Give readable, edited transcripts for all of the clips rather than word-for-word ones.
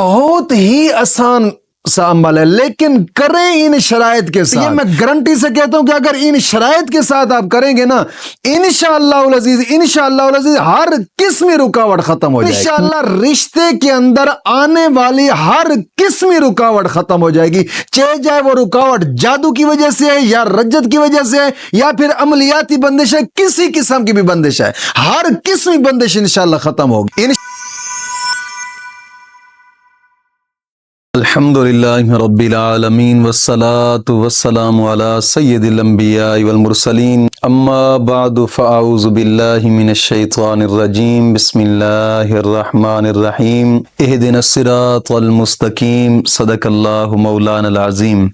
بہت ہی آسان سا عمل ہے، لیکن کریں ان شرائط کے ساتھ۔ یہ میں گارنٹی سے کہتا ہوں کہ اگر ان شرائط کے ساتھ آپ کریں گے نا، انشاءاللہ العزیز ہر قسمی رکاوٹ ختم ہو جائے گی۔ انشاءاللہ رشتے کے اندر آنے والی ہر قسمی رکاوٹ ختم ہو جائے گی، چاہے وہ رکاوٹ جادو کی وجہ سے ہے یا رجت کی وجہ سے ہے یا پھر عملیاتی بندش ہے، کسی قسم کی بھی بندش ہے، ہر قسمی بندش انشاءاللہ ختم ہوگی۔ الحمدللہ رب العالمین والصلاة والسلام علی سید الانبیاء والمرسلین، اما بعد فاعوذ باللہ من الشیطان الرجیم، بسم اللہ الرحمن الرحیم، اہدنا الصراط المستقیم، صدق اللہ مولانا العظیم۔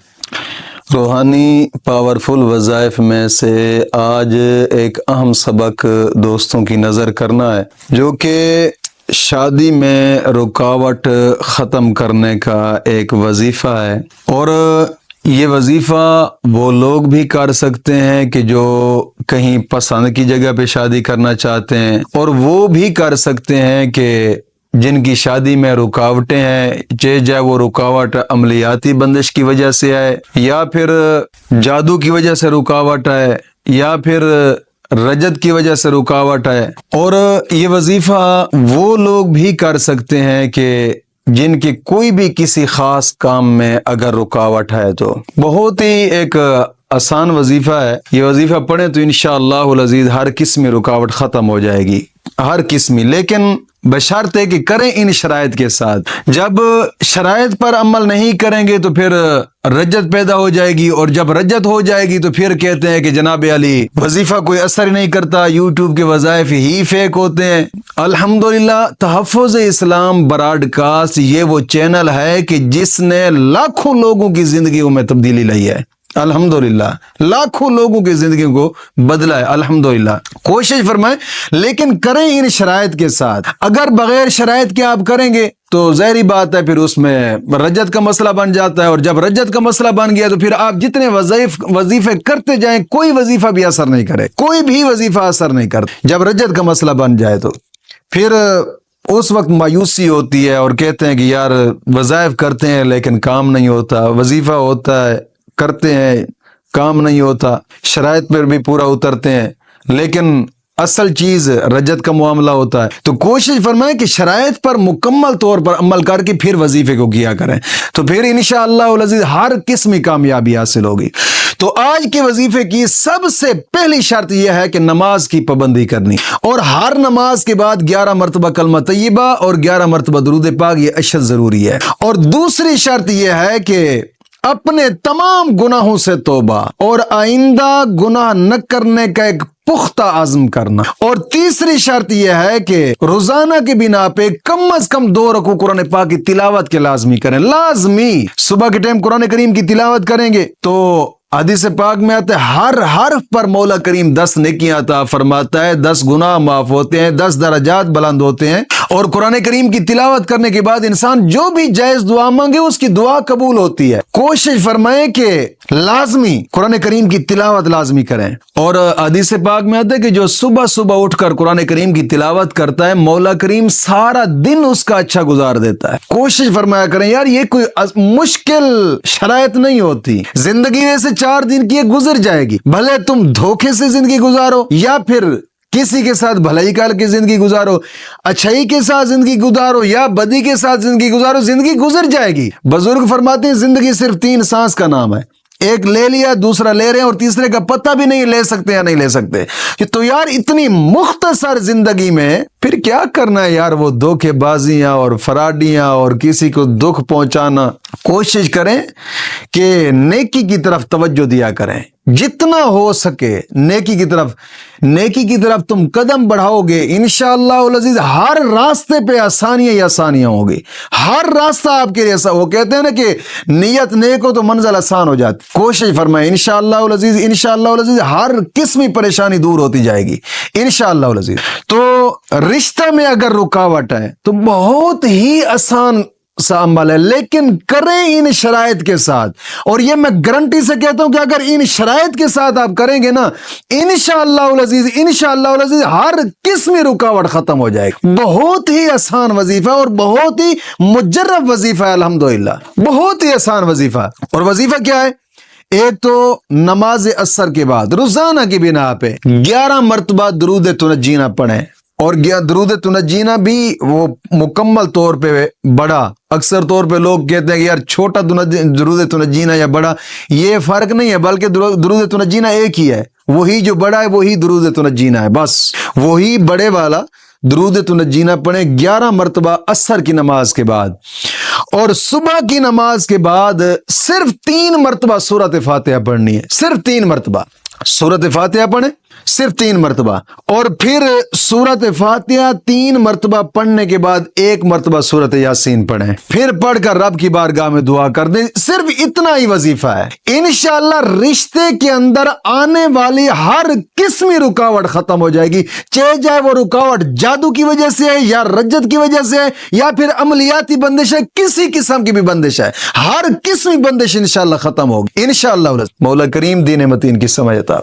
روحانی پاورفل وظائف میں سے آج ایک اہم سبق دوستوں کی نظر کرنا ہے، جو کہ شادی میں رکاوٹ ختم کرنے کا ایک وظیفہ ہے، اور یہ وظیفہ وہ لوگ بھی کر سکتے ہیں کہ جو کہیں پسند کی جگہ پہ شادی کرنا چاہتے ہیں، اور وہ بھی کر سکتے ہیں کہ جن کی شادی میں رکاوٹیں ہیں، چاہے وہ رکاوٹ عملیاتی بندش کی وجہ سے ہے یا پھر جادو کی وجہ سے رکاوٹ ہے یا پھر رجت کی وجہ سے رکاوٹ ہے، اور یہ وظیفہ وہ لوگ بھی کر سکتے ہیں کہ جن کی کوئی بھی کسی خاص کام میں اگر رکاوٹ ہے تو بہت ہی ایک آسان وظیفہ ہے۔ یہ وظیفہ پڑھیں تو انشاءاللہ العزیز ہر قسمی رکاوٹ ختم ہو جائے گی، ہر قسمی، لیکن بشرط ہے کہ کریں ان شرائط کے ساتھ۔ جب شرائط پر عمل نہیں کریں گے تو پھر رجت پیدا ہو جائے گی، اور جب رجت ہو جائے گی تو پھر کہتے ہیں کہ جناب علی وظیفہ کوئی اثر نہیں کرتا، یوٹیوب کے وظائف ہی فیک ہوتے ہیں۔ الحمدللہ تحفظ اسلام براڈ کاسٹ یہ وہ چینل ہے کہ جس نے لاکھوں لوگوں کی زندگیوں میں تبدیلی لائی ہے، الحمدللہ لاکھوں لوگوں کی زندگی کو بدلا ہے، الحمدللہ۔ کوشش فرمائیں لیکن کریں ان شرائط کے ساتھ۔ اگر بغیر شرائط کے آپ کریں گے تو ظاہری بات ہے پھر اس میں رجت کا مسئلہ بن جاتا ہے، اور جب رجت کا مسئلہ بن گیا تو پھر آپ جتنے وظیفے کرتے جائیں کوئی وظیفہ بھی اثر نہیں کرے، کوئی بھی وظیفہ اثر نہیں کرتا۔ جب رجت کا مسئلہ بن جائے تو پھر اس وقت مایوسی ہوتی ہے، اور کہتے ہیں کہ یار وظائف کرتے ہیں لیکن کام نہیں ہوتا، وظیفہ ہوتا ہے کرتے ہیں کام نہیں ہوتا، شرائط پر بھی پورا اترتے ہیں لیکن اصل چیز رجت کا معاملہ ہوتا ہے۔ تو کوشش فرمائیں کہ شرائط پر مکمل طور پر عمل کر کے پھر وظیفے کو کیا کریں، تو پھر انشاءاللہ العزیز ہر قسم کامیابی حاصل ہوگی۔ تو آج کے وظیفے کی سب سے پہلی شرط یہ ہے کہ نماز کی پابندی کرنی، اور ہر نماز کے بعد 11 مرتبہ کلمہ طیبہ اور 11 مرتبہ درود پاک، یہ اشد ضروری ہے۔ اور دوسری شرط یہ ہے کہ اپنے تمام گناہوں سے توبہ اور آئندہ گناہ نہ کرنے کا ایک پختہ عزم کرنا۔ اور تیسری شرط یہ ہے کہ روزانہ کے بنا پہ کم از کم 2 رکوع قرآن پاک کی تلاوت کے لازمی کریں، لازمی۔ صبح کے ٹائم قرآن کریم کی تلاوت کریں گے تو حدیث پاک میں آتا ہے ہر حرف پر مولا کریم 10 نیکیاں عطا فرماتا ہے، 10 گناہ معاف ہوتے ہیں، 10 درجات بلند ہوتے ہیں، اور قرآن کریم کی تلاوت کرنے کے بعد انسان جو بھی جائز دعا مانگے اس کی دعا قبول ہوتی ہے۔ کوشش فرمائیں کہ لازمی قرآن کریم کی تلاوت لازمی کریں، اور حدیث پاک میں آتا ہے کہ جو صبح صبح اٹھ کر قرآن کریم کی تلاوت کرتا ہے مولا کریم سارا دن اس کا اچھا گزار دیتا ہے۔ کوشش فرمایا کریں یار، یہ کوئی مشکل شرائط نہیں ہوتی، زندگی ویسے 4 دن کی گزر جائے گی، بھلے تم دھوکے سے زندگی گزارو یا پھر کسی کے ساتھ بھلائی کر کے زندگی گزارو، اچھائی کے ساتھ زندگی گزارو یا بدی کے ساتھ زندگی گزارو، زندگی گزر جائے گی۔ بزرگ فرماتے ہیں زندگی صرف 3 سانس کا نام ہے، ایک لے لیا، دوسرا لے رہے ہیں، اور تیسرے کا پتہ بھی نہیں لے سکتے یا نہیں لے سکتے۔ تو یار اتنی مختصر زندگی میں پھر کیا کرنا ہے یار، وہ دھوکے بازیاں اور فراڈیاں اور کسی کو دکھ پہنچانا۔ کوشش کریں کہ نیکی کی طرف توجہ دیا کریں، جتنا ہو سکے نیکی کی طرف تم قدم بڑھاؤ گے، انشاءاللہ العزیز ہر راستے پہ آسانیاں ہی آسانیاں ہوں گی، ہر راستہ آپ کے لیے وہ کہتے ہیں نا کہ نیت نیک ہو تو منزل آسان ہو جاتی۔ کوشش فرمائیں انشاءاللہ العزیز ہر قسمی پریشانی دور ہوتی جائے گی انشاءاللہ العزیز۔ تو رشتہ میں اگر رکاوٹ ہے تو بہت ہی آسان سا عمل ہے، لیکن کریں ان شرائط کے ساتھ. اور یہ میں گارنٹی سے کہتا ہوں کہ اگر ان شرائط کے ساتھ آپ کریں گے نا، انشاءاللہ العزیز ہر قسمی رکاوٹ ختم ہو جائے گی. بہت ہی آسان وظیفہ اور بہت ہی مجرب وظیفہ ہے الحمدللہ، بہت ہی آسان وظیفہ. اور وظیفہ کیا ہے؟ ایک تو نماز عصر کے بعد روزانہ کی بنا پہ 11 مرتبہ درود تنجینا پڑھیں. اور درود تنجینا بھی وہ مکمل طور پہ بڑا. اکثر طور پہ لوگ کہتے ہیں کہ یار چھوٹا درود تنجینا یا بڑا، یہ فرق نہیں ہے، بلکہ درود تنجینا ایک ہی ہے. وہی جو بڑا ہے وہی درود تنجینا ہے، بس وہی بڑے والا درود تنجینا پڑھیں 11 مرتبہ عصر کی نماز کے بعد. اور صبح کی نماز کے بعد صرف 3 مرتبہ سورۃ فاتحہ پڑھنی ہے، صرف 3 مرتبہ سورۃ فاتحہ پڑھیں، صرف 3 مرتبہ. اور پھر سورۃ فاتحہ 3 مرتبہ پڑھنے کے بعد 1 مرتبہ سورۃ یاسین پڑھیں، پھر پڑھ کر رب کی بارگاہ میں دعا کر دیں. صرف اتنا ہی وظیفہ ہے. انشاءاللہ رشتے کے اندر آنے والی ہر قسمی رکاوٹ ختم ہو جائے گی، چاہے وہ رکاوٹ جادو کی وجہ سے ہے یا رجت کی وجہ سے ہے یا پھر عملیاتی بندش ہے، کسی قسم کی بھی بندش ہے، ہر قسمی بندش انشاءاللہ ختم ہوگی انشاءاللہ. مولا کریم دین متین کی سمجھ عطا